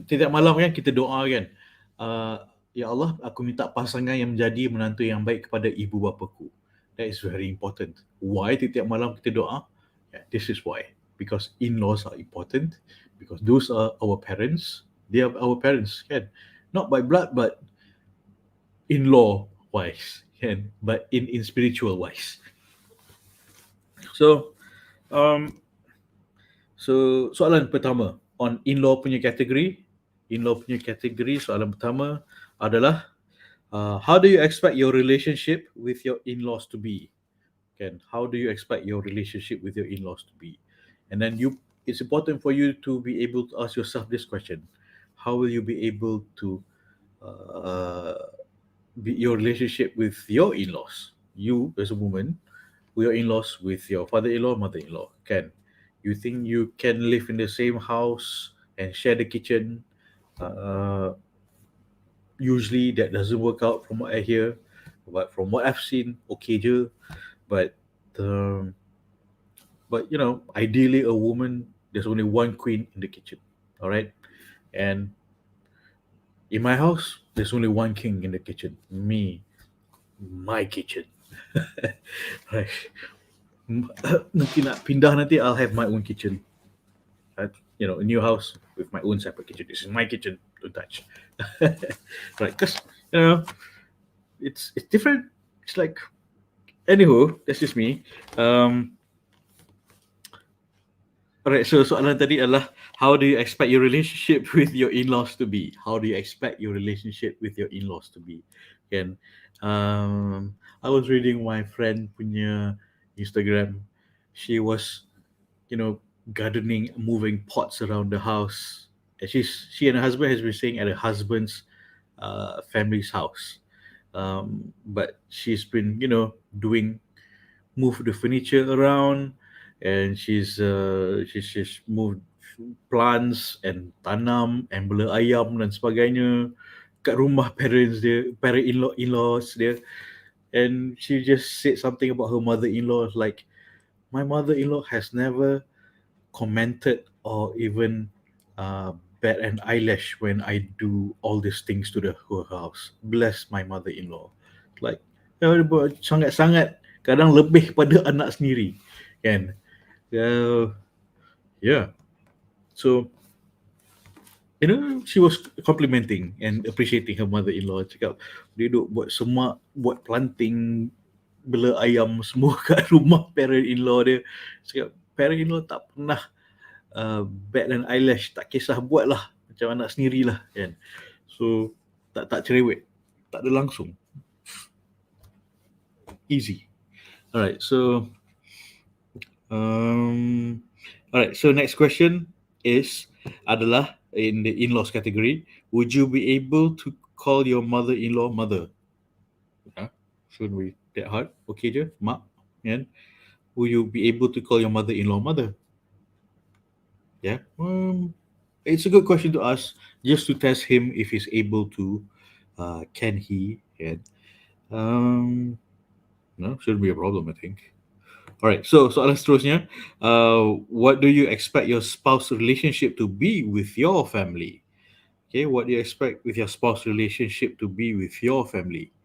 setiap malam kan kita doa kan, ya Allah, aku minta pasangan yang menjadi menantu yang baik kepada ibu bapaku. That is very important. Why setiap malam kita doa? Yeah, this is why. Because in-laws are important. Because those are our parents. They are our parents, kan? Not by blood, but in-law wise, kan? But in spiritual wise. So, soalan pertama on in-law punya kategori. Soalan pertama adalah, how do you expect your relationship with your in-laws to be? Kan? How do you expect your relationship with your in-laws to be? And then it's important for you to be able to ask yourself this question: how will you be able to uh, your relationship with your in-laws. You as a woman, with your in-laws, with your father-in-law, mother-in-law. Can you think you can live in the same house and share the kitchen? Uh, Usually that doesn't work out from what I hear, but from what I've seen, okay je. But um, ideally a woman, there's only one queen in the kitchen. All right, and in my house, there's only one king in the kitchen. Me, my kitchen. Right. Nanti nak pindah nanti, I'll have my own kitchen. A new house with my own separate kitchen. This is my kitchen. Don't touch. Right, because you know it's different. It's like, anywho, that's just me. Alright, so soalan tadi adalah, how do you expect your relationship with your in-laws to be? How do you expect your relationship with your in-laws to be? Kan, I was reading my friend punya Instagram. She was, gardening, moving pots around the house. And she and her husband has been staying at her husband's family's house. But she's been, doing move the furniture around, and she's moved plants and tanam and bela ayam dan sebagainya kat rumah parent in-laws dia. And she just said something about her mother-in-law, like, my mother-in-law has never commented or even bat an eyelash when I do all these things to her house. Bless my mother-in-law. Like, sangat-sangat, kadang lebih pada anak sendiri, kan? Yeah. So, she was complimenting and appreciating her mother-in-law. Cakap, dia duk buat semak, buat planting, bela ayam semua kat rumah parent-in-law dia. Cakap, parent-in-law tak pernah bat dan eyelash, tak kisah buat lah, macam anak sendiri lah, kan. So tak cerewet, tak ada langsung, easy. Alright, so next question is adalah in the in-laws category. Would you be able to call your mother-in-law mother? Shouldn't be that hard. Okay je, mak, kan? Will you be able to call your mother-in-law mother? Yeah. It's a good question to ask, just to test him if he's able to. Can he? And no, shouldn't be a problem, I think. All right. So soalan seterusnya, what do you expect your spouse relationship to be with your family? Okay, what do you expect with your spouse relationship to be with your family?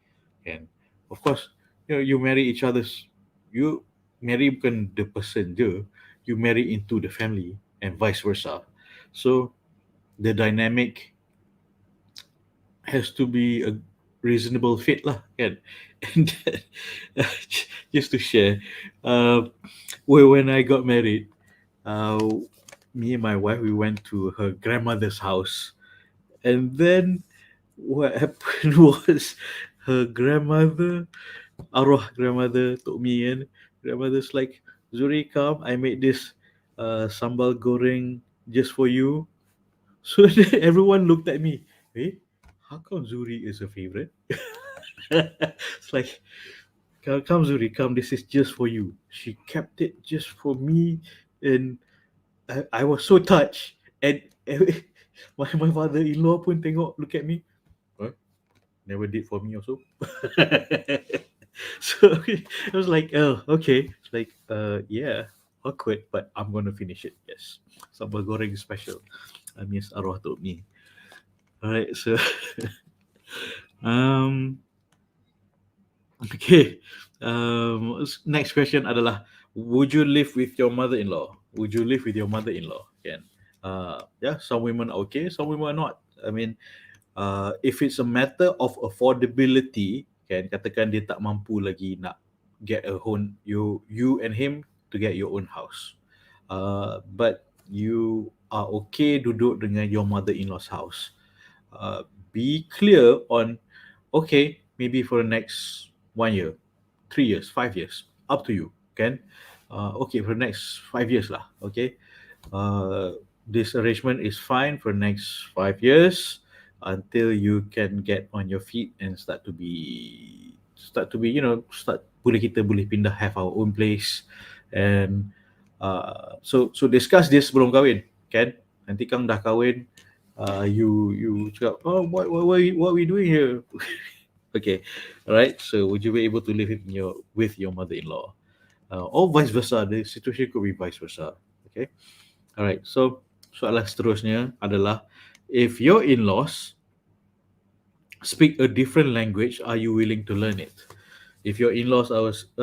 And of course, you marry each other's. You marry bukan the person je, you marry into the family and vice versa. So the dynamic has to be a reasonable fit lah, kan? And then, just to share, when I got married, uh, me and my wife, we went to her grandmother's house, and then what happened was, her grandmother, arwah grandmother, told me, and grandmother's like, Zuri, come, I made this sambal goreng just for you. So then everyone looked at me. Hey, how come Zuri is a favorite? It's like, come Zuri, come. This is just for you. She kept it just for me, and I was so touched. And my father-in-law pun tengok, look at me. What? Never did for me also. So I was like, oh, okay. It's like, yeah, awkward, but I'm gonna finish it. Yes, sambal goreng special. Miss Arwah told me. All right, so okay. Next question adalah, would you live with your mother-in-law? Would you live with your mother-in-law? Kan? Yeah, some women are okay, some women are not. I mean, if it's a matter of affordability, kan, katakan dia tak mampu lagi nak get a home, you and him to get your own house. But you are okay duduk dengan your mother-in-law's house. Be clear on, okay, maybe for the next 1 year, 3 years, 5 years, up to you, kan? Okay, for the next 5 years lah, okay? This arrangement is fine for the next 5 years. until you can get on your feet and start to be, boleh kita boleh pindah, have our own place. And so discuss this sebelum kahwin, kan? Nanti kang dah kahwin, you cakap, oh, what we doing here? Okay, all right. So would you be able to live with your mother-in-law, or vice versa? The situation could be vice versa. Okay, all right. So soalan seterusnya adalah, if your in-laws speak a different language, are you willing to learn it? If your in-laws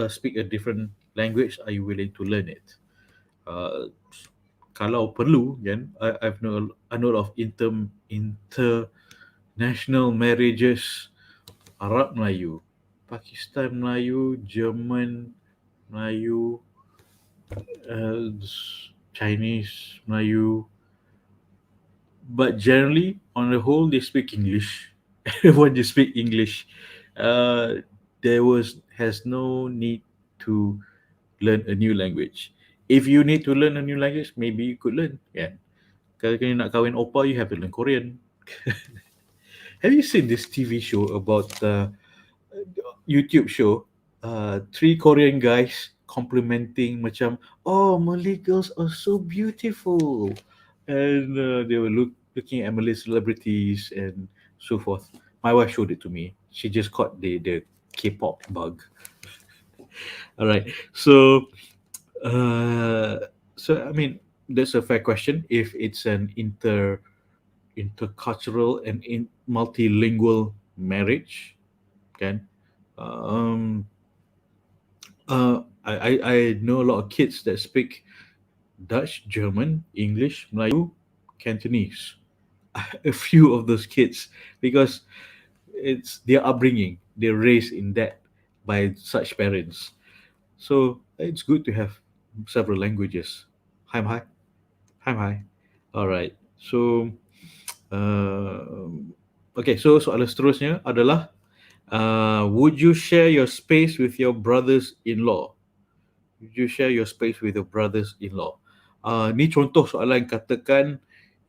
speak a different language, are you willing to learn it? Kalau perlu, kan? I know of international marriages. Arab Melayu, Pakistan Melayu, German Melayu, Chinese Melayu. But generally, on the whole, they speak English. Everyone just speak English. There has no need to learn a new language. If you need to learn a new language, maybe you could learn. Yeah. Kalau you nak kahwin opa, you have to learn Korean. Have you seen this TV show about YouTube show? Three Korean guys complimenting macam, oh, Malay girls are so beautiful, and they were looking at Malay celebrities and so forth. My wife showed it to me. She just caught the K-pop bug. All right, so I mean, that's a fair question. If it's an intercultural and multilingual marriage, can I know a lot of kids that speak Dutch, German, English, Melayu, Cantonese. A few of those kids, because it's their upbringing. They're raised in that by such parents. So it's good to have several languages. Hi, hi. Hi, hi. All right. So, okay. So soalan seterusnya adalah, would you share your space with your brothers-in-law? Would you share your space with your brothers-in-law? Ni contoh soalan, katakan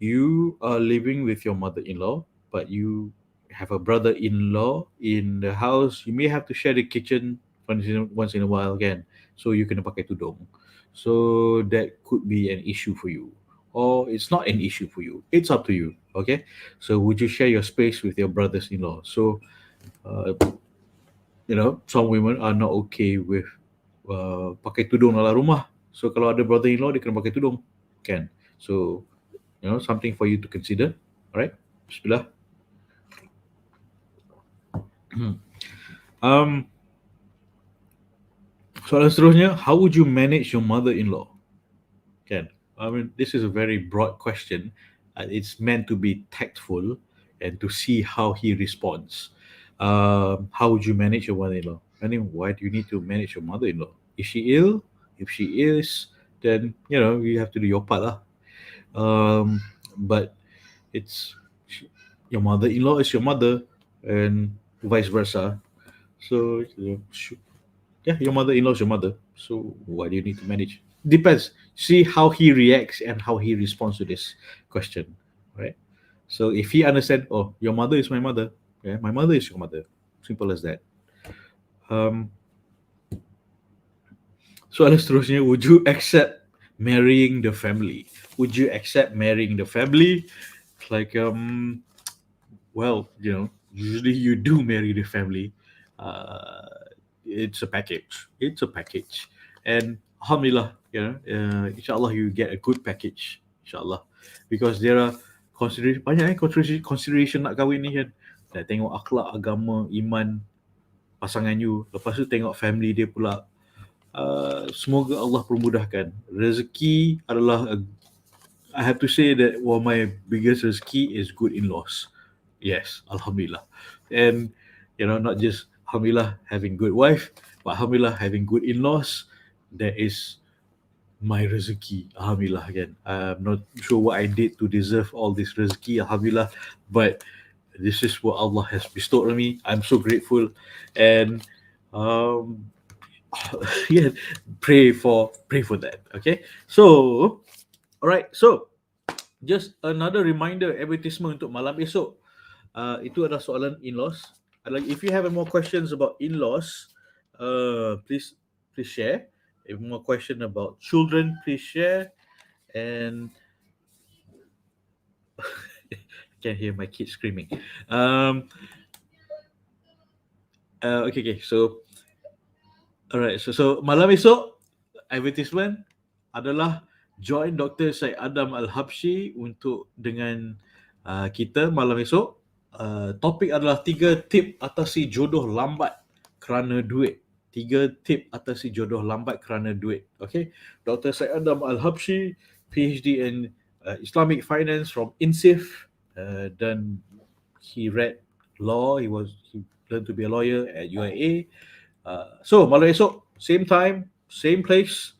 you are living with your mother-in-law, but you have a brother-in-law in the house. You may have to share the kitchen once in a while, again. So you kena pakai tudung. So that could be an issue for you, or it's not an issue for you. It's up to you. Okay. So would you share your space with your brothers-in-law? So, some women are not okay with pakai tudung dalam rumah. So kalau ada brother-in-law, dia kena pakai tudung, kan? So, something for you to consider. Alright, Bismillah. Soalan seterusnya, how would you manage your mother-in-law? Kan? I mean, this is a very broad question. It's meant to be tactful and to see how he responds. How would you manage your mother-in-law? I mean, why do you need to manage your mother-in-law? Is she ill? If she is, then you have to do your part lah. But it's your mother-in-law is your mother, and vice versa. So your mother-in-law is your mother. So why do you need to manage? Depends. See how he reacts and how he responds to this question, right? So if he understands, oh, your mother is my mother, yeah, my mother is your mother. Simple as that. Soalan seterusnya, would you accept marrying the family? Would you accept marrying the family? It's like, well, usually you do marry the family. It's a package. And alhamdulillah, inshallah you get a good package, inshallah, because there are banyak consideration nak kahwin ni, kan. Nak tengok akhlak, agama, iman pasangan you. Lepas tu tengok family dia pula. Semoga Allah permudahkan. Rezeki adalah, I have to say that my biggest rezeki is good in-laws. Yes, alhamdulillah. And not just alhamdulillah having good wife, but alhamdulillah having good in-laws. That is my rezeki, alhamdulillah, again. I'm not sure what I did to deserve all this rezeki, alhamdulillah, but this is what Allah has bestowed on me. I'm so grateful. And yeah, pray for that. Okay, so all right, so just another reminder, advertisement untuk malam esok. Itu adalah soalan in-laws. If you have more questions about in-laws, please share. If more question about children, please share. And I can hear my kids screaming. Okay. So, alright. So malam esok advertisement adalah join Dr. Syed Adam Al-Habsyi untuk dengan kita malam esok. Topik adalah 3 tip atasi jodoh lambat kerana duit. 3 tip atasi jodoh lambat kerana duit. Okay. Dr. Syed Adam Al-Habsyi, PhD in Islamic Finance from INSIF, dan he read law. He learned to be a lawyer at UIA. So malam esok, same time, same place,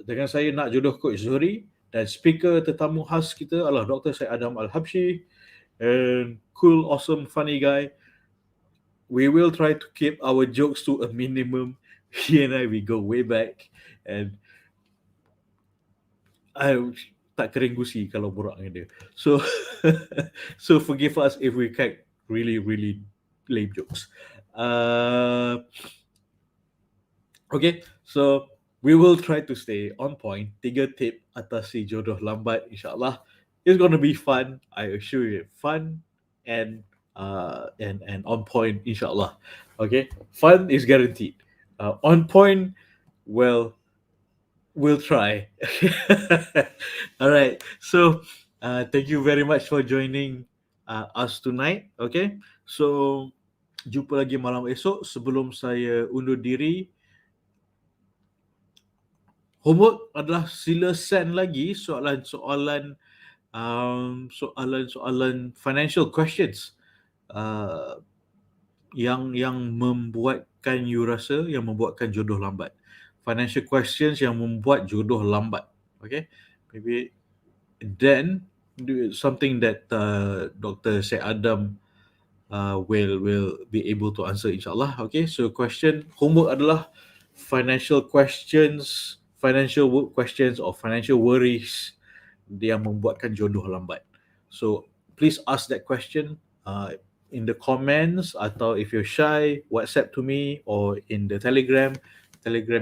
dengan saya Nak Jodoh Coach Zuhri, dan speaker tetamu khas kita adalah Dr. Syed Adam Al-Habsyi, and cool, awesome, funny guy. We will try to keep our jokes to a minimum. He and I, we go way back, and I tak kering gusi kalau borak dengan dia. So so forgive us if we crack really lame jokes. Okay, so we will try to stay on point. 3 tip atasi jodoh lambat, insyaAllah. It's going to be fun. I assure you, fun and on point, insyaAllah. Okay, fun is guaranteed. On point, well, we'll try. All right, so thank you very much for joining us tonight. Okay, so jumpa lagi malam esok. Sebelum saya undur diri, homework adalah sila send lagi soalan-soalan financial questions yang membuatkan you rasa, yang membuatkan jodoh lambat. Financial questions yang membuat jodoh lambat. Okay, maybe then something that Dr. Syed Adam will be able to answer, insyaAllah. Okay, so homework adalah financial questions, financial work questions, or financial worries yang membuatkan jodoh lambat. So please ask that question in the comments, atau if you're shy, WhatsApp to me, or in the Telegram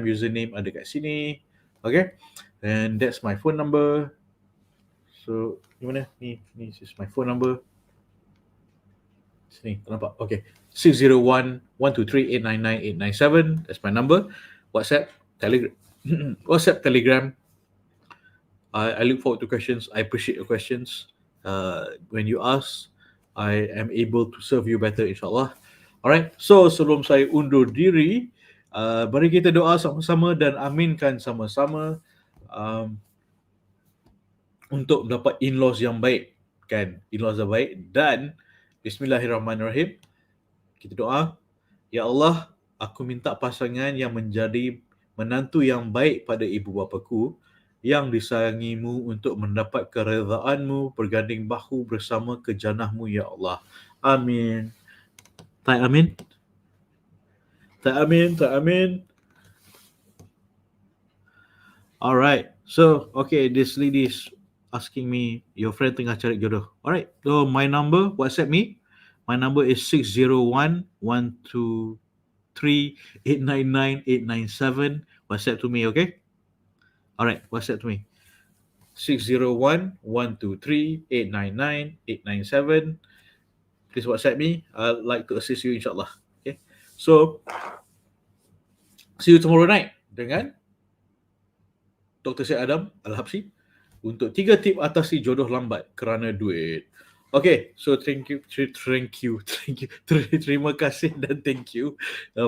username ada kat sini. Okay, and that's my phone number. So ni mana? Ni is my phone number. Sini, tak nampak? Okay. 601-123-899-897. That's my number. WhatsApp, Telegram. WhatsApp, Telegram. I look forward to questions. I appreciate your questions. When you ask, I am able to serve you better, insyaAllah. Alright, so sebelum saya undur diri, mari kita doa sama-sama dan aminkan sama-sama untuk mendapat in-laws yang baik. Kan? In-laws yang baik. Dan Bismillahirrahmanirrahim. Kita doa, Ya Allah, aku minta pasangan yang menjadi menantu yang baik pada ibu bapaku, yang disayangimu untuk mendapat keredaanmu, berganding bahu bersama ke jannahmu, Ya Allah. Amin. Tak amin? Tak amin. Alright, so okay, this lady is asking me, your friend tengah cari jodoh. Alright, so my number, WhatsApp me. My number is 601-123-899-897. WhatsApp to me, okay? Alright, WhatsApp to me. 601-123-899-897. Please WhatsApp me. I'd like to assist you, insyaAllah. Okay? So, see you tomorrow night dengan Dr. Syed Adam Al-Habsyi untuk 3 tip atasi jodoh lambat kerana duit. Okay, so thank you. Terima kasih dan thank you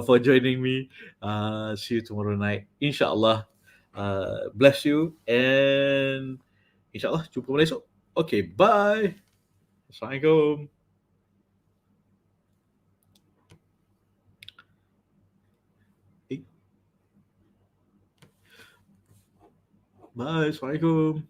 for joining me. See you tomorrow night, insyaAllah. Bless you, and insyaAllah jumpa malam esok. Okay, bye. Assalamualaikum. Bye, Assalamualaikum.